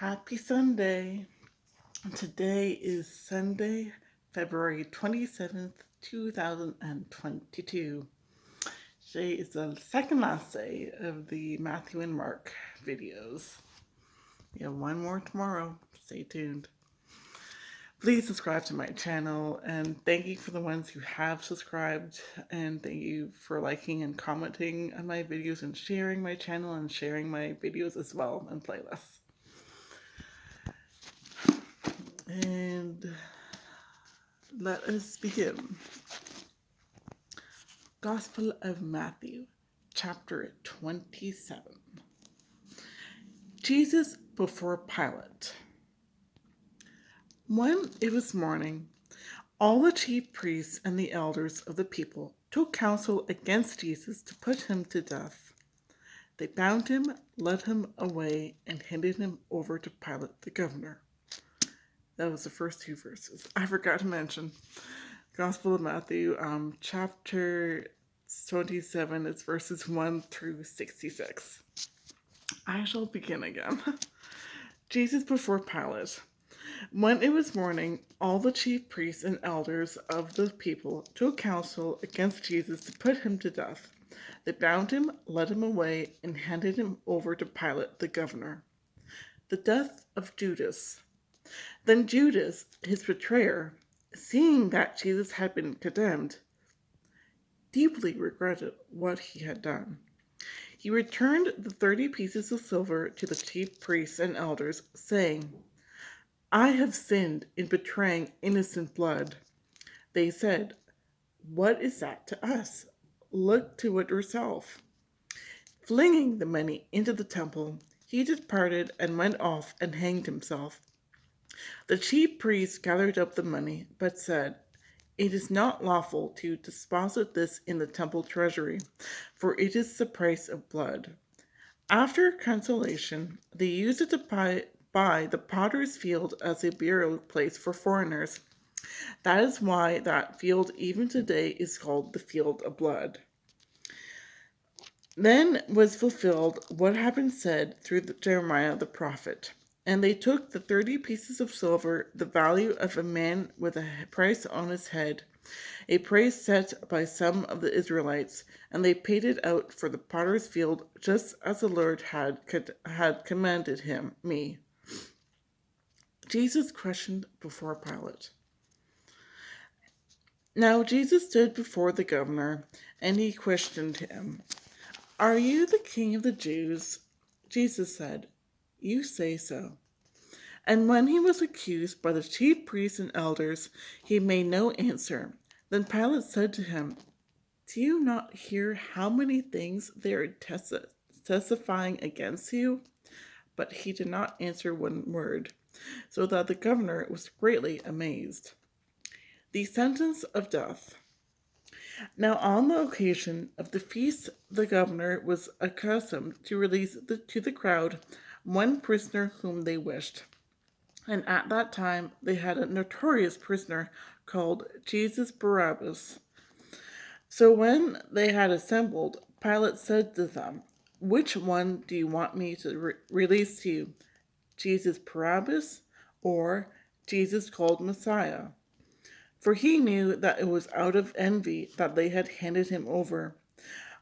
Happy Sunday. Today is Sunday, February 27th, 2022. Today is the second last day of the Matthew and Mark videos. We have one more tomorrow. Stay tuned. Please subscribe to my channel, and thank you for the ones who have subscribed, and thank you for liking and commenting on my videos and sharing my channel and sharing my videos as well and playlists. And let us begin. Gospel of Matthew, chapter 27. Jesus before Pilate. When it was morning, all the chief priests and the elders of the people took counsel against Jesus to put him to death. They bound him, led him away, and handed him over to Pilate the governor. That was the first two verses. I forgot to mention. Gospel of Matthew, chapter 27, it's verses 1 through 66. I shall begin again. Jesus before Pilate. When it was morning, all the chief priests and elders of the people took counsel against Jesus to put him to death. They bound him, led him away, and handed him over to Pilate the governor. The death of Judas. Then Judas, his betrayer, seeing that Jesus had been condemned, deeply regretted what he had done. He returned the 30 pieces of silver to the chief priests and elders, saying, "I have sinned in betraying innocent blood." They said, "What is that to us? Look to it yourself." Flinging the money into the temple, he departed and went off and hanged himself. The chief priests gathered up the money, but said, "It is not lawful to deposit this in the temple treasury, for it is the price of blood." After consolation, they used it to buy the potter's field as a burial place for foreigners. That is why that field even today is called the field of blood. Then was fulfilled what had been said through Jeremiah the prophet. And they took the 30 pieces of silver, the value of a man with a price on his head, a price set by some of the Israelites, and they paid it out for the potter's field, just as the Lord had commanded me. Jesus questioned before Pilate. Now Jesus stood before the governor, and he questioned him. "Are you the king of the Jews?" Jesus said, "You say so." And when he was accused by the chief priests and elders, he made no answer. Then Pilate said to him, "Do you not hear how many things they are testifying against you?" But he did not answer one word, so that the governor was greatly amazed. The sentence of death. Now on the occasion of the feast, the governor was accustomed to release to the crowd one prisoner whom they wished. And at that time they had a notorious prisoner called Jesus Barabbas. So when they had assembled, Pilate said to them, "Which one do you want me to release to you, Jesus Barabbas or Jesus called Messiah?" For he knew that it was out of envy that they had handed him over.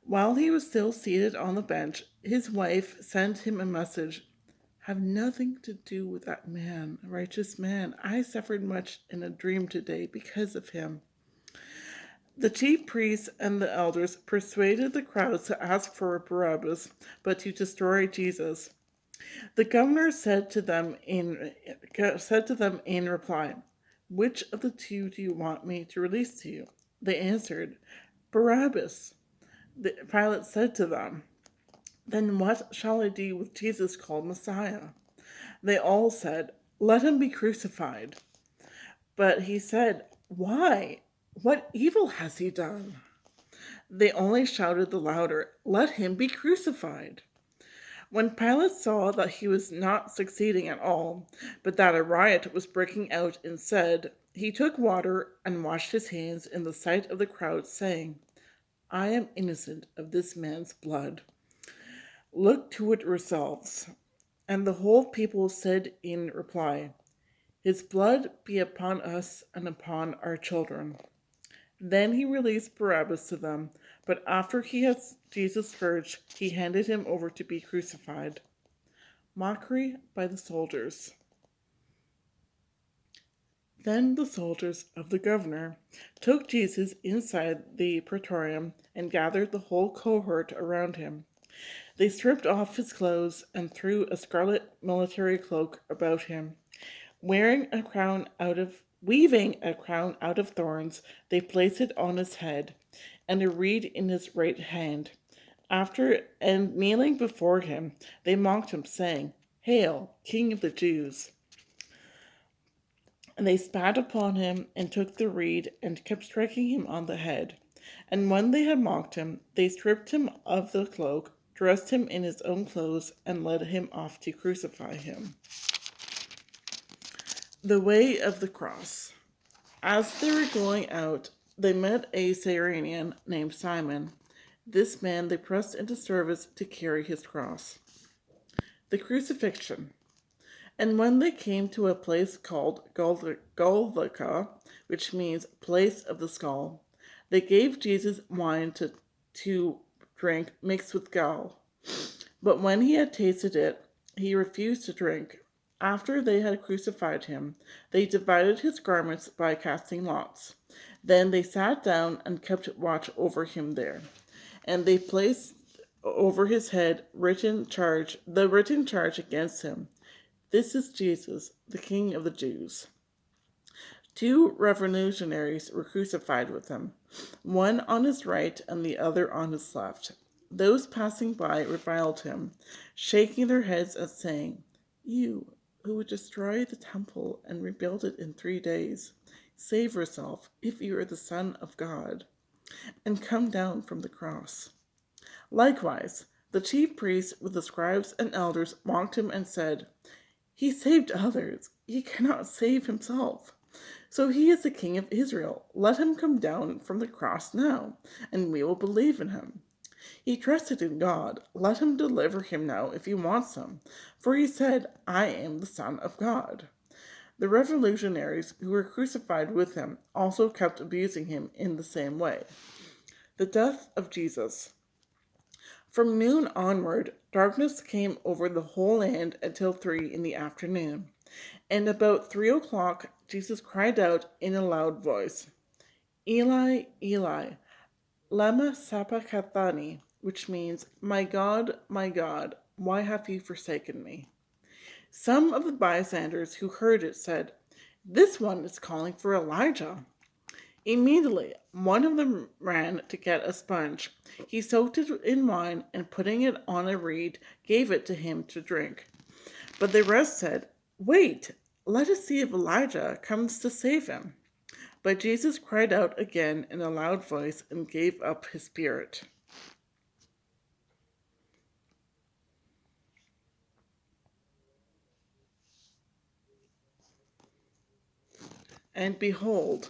While he was still seated on the bench, his wife sent him a message. "Have nothing to do with that man, righteous man. I suffered much in a dream today because of him." The chief priests and the elders persuaded the crowds to ask for Barabbas, but to destroy Jesus. The governor said to them in reply, "Which of the two do you want me to release to you?" They answered, "Barabbas." Pilate said to them, "Then what shall I do with Jesus called Messiah?" They all said, "Let him be crucified." But he said, "Why? What evil has he done?" They only shouted the louder, "Let him be crucified." When Pilate saw that he was not succeeding at all, but that a riot was breaking out instead, he took water and washed his hands in the sight of the crowd, saying, "I am innocent of this man's blood. Look to it yourselves." And the whole people said in reply, "His blood be upon us and upon our children." Then he released Barabbas to them, but after he had Jesus scourged, he handed him over to be crucified. Mockery by the soldiers. Then the soldiers of the governor took Jesus inside the praetorium and gathered the whole cohort around him. They stripped off his clothes and threw a scarlet military cloak about him. Weaving a crown out of thorns, they placed it on his head, and a reed in his right hand. And kneeling before him, they mocked him, saying, "Hail, King of the Jews!" And they spat upon him, and took the reed, and kept striking him on the head. And when they had mocked him, they stripped him of the cloak, dressed him in his own clothes, and led him off to crucify him. The way of the cross. As they were going out, they met a Cyrenian named Simon. This man they pressed into service to carry his cross. The Crucifixion. And when they came to a place called Golgotha, which means place of the skull, they gave Jesus wine to drink mixed with gall. But when he had tasted it, he refused to drink. After they had crucified him, they divided his garments by casting lots. Then they sat down and kept watch over him there. And they placed over his head the written charge against him: "This is Jesus, the King of the Jews." 2 revolutionaries were crucified with him, one on his right and the other on his left. Those passing by reviled him, shaking their heads and saying, "You, who would destroy the temple and rebuild it in 3 days, save yourself if you are the Son of God, and come down from the cross." Likewise, the chief priests with the scribes and elders mocked him and said, "He saved others. He cannot save himself. So he is the King of Israel. Let him come down from the cross now, and we will believe in him. He trusted in God. Let him deliver him now if he wants him. For he said, 'I am the Son of God.'" The revolutionaries who were crucified with him also kept abusing him in the same way. The death of Jesus. From noon onward, darkness came over the whole land until 3 in the afternoon. And about 3 o'clock, Jesus cried out in a loud voice, "Eli, Eli, lama sabachthani," which means, my God, why have you forsaken me?" Some of the bystanders who heard it said, "This one is calling for Elijah." Immediately, one of them ran to get a sponge. He soaked it in wine, and putting it on a reed, gave it to him to drink. But the rest said, "Wait, let us see if Elijah comes to save him." But Jesus cried out again in a loud voice and gave up his spirit. And behold,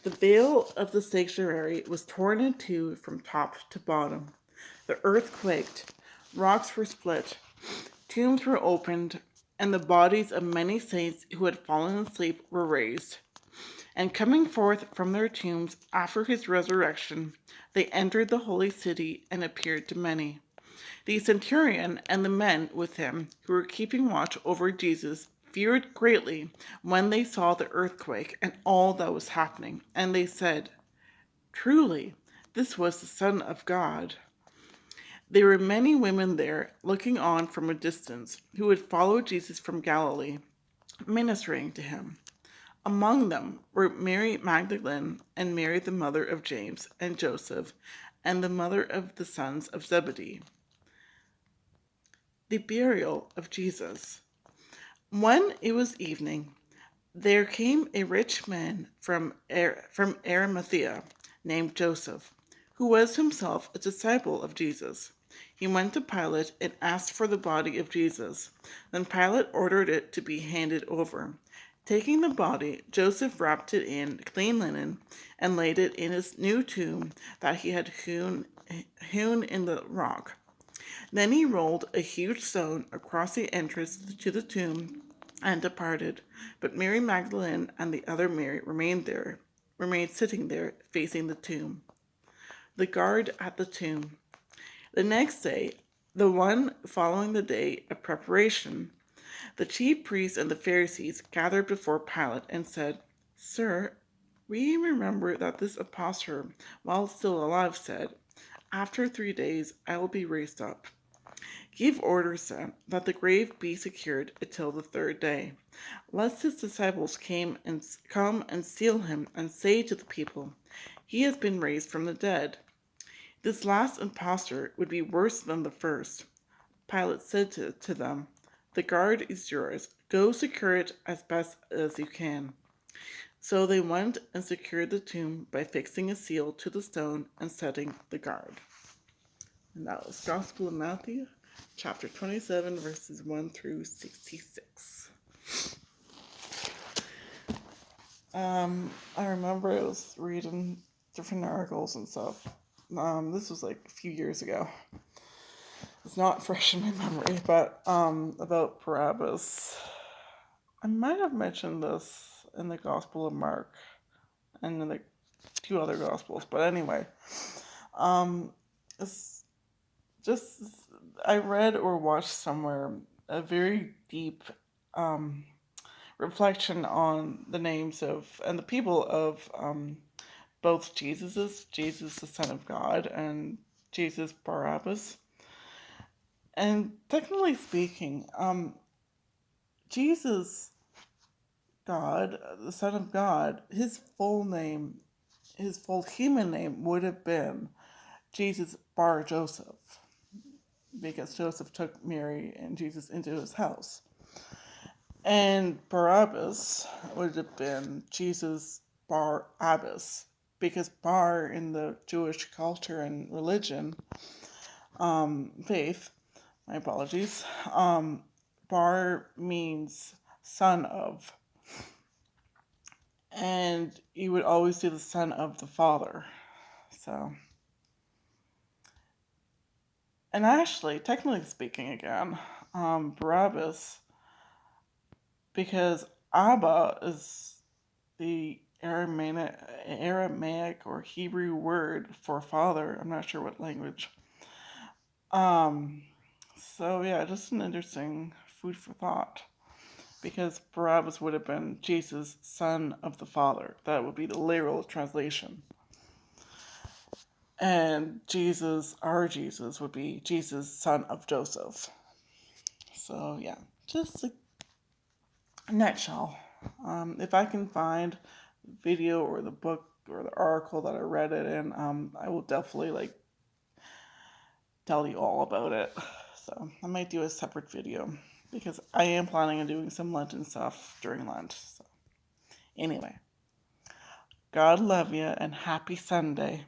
the veil of the sanctuary was torn in two from top to bottom. The earth quaked, rocks were split, tombs were opened, and the bodies of many saints who had fallen asleep were raised. And coming forth from their tombs after his resurrection, they entered the holy city and appeared to many. The centurion and the men with him who were keeping watch over Jesus feared greatly when they saw the earthquake and all that was happening, and they said, "Truly, this was the Son of God." There were many women there looking on from a distance who had followed Jesus from Galilee, ministering to him. Among them were Mary Magdalene and Mary the mother of James and Joseph and the mother of the sons of Zebedee. The burial of Jesus. When it was evening, there came a rich man from Arimathea named Joseph, who was himself a disciple of Jesus. He went to Pilate and asked for the body of Jesus. Then Pilate ordered it to be handed over. Taking the body, Joseph wrapped it in clean linen and laid it in his new tomb that he had hewn in the rock. Then he rolled a huge stone across the entrance to the tomb and departed. But Mary Magdalene and the other Mary remained sitting there, facing the tomb. The guard at the tomb. The next day, the one following the day of preparation, the chief priests and the Pharisees gathered before Pilate and said, "Sir, we remember that this impostor, while still alive, said, 'After 3 days I will be raised up.' Give orders then that the grave be secured until the third day, lest his disciples come and steal him and say to the people, 'He has been raised from the dead.' This last impostor would be worse than the first." Pilate said to them, "The guard is yours. Go secure it as best as you can." So they went and secured the tomb by fixing a seal to the stone and setting the guard. And that was Gospel of Matthew, chapter 27, verses 1 through 66. I remember I was reading different articles and stuff. This was like a few years ago. It's not fresh in my memory, but about Barabbas. I might have mentioned this in the Gospel of Mark and in the two other Gospels, but anyway, it's just I read or watched somewhere a very deep reflection on the names of and the people of both Jesus the Son of God, and Jesus Barabbas. And technically speaking, Jesus, God, the Son of God, his full name, his full human name would have been Jesus Bar Joseph, because Joseph took Mary and Jesus into his house. And Barabbas would have been Jesus Bar Abbas, because Bar in the Jewish culture and religion, faith, my apologies, Bar means son of. And you would always do the son of the father. So, and actually, technically speaking again, Barabbas, because Abba is the Aramaic or Hebrew word for father. I'm not sure what language. So yeah, just an interesting food for thought. Because Barabbas would have been Jesus, son of the Father. That would be the literal translation. And Jesus, our Jesus, would be Jesus, son of Joseph. So yeah, just a nutshell. If I can find the video or the book or the article that I read it in, I will definitely tell you all about it. So I might do a separate video because I am planning on doing some Lenten stuff during Lent. So anyway, God love you and happy Sunday.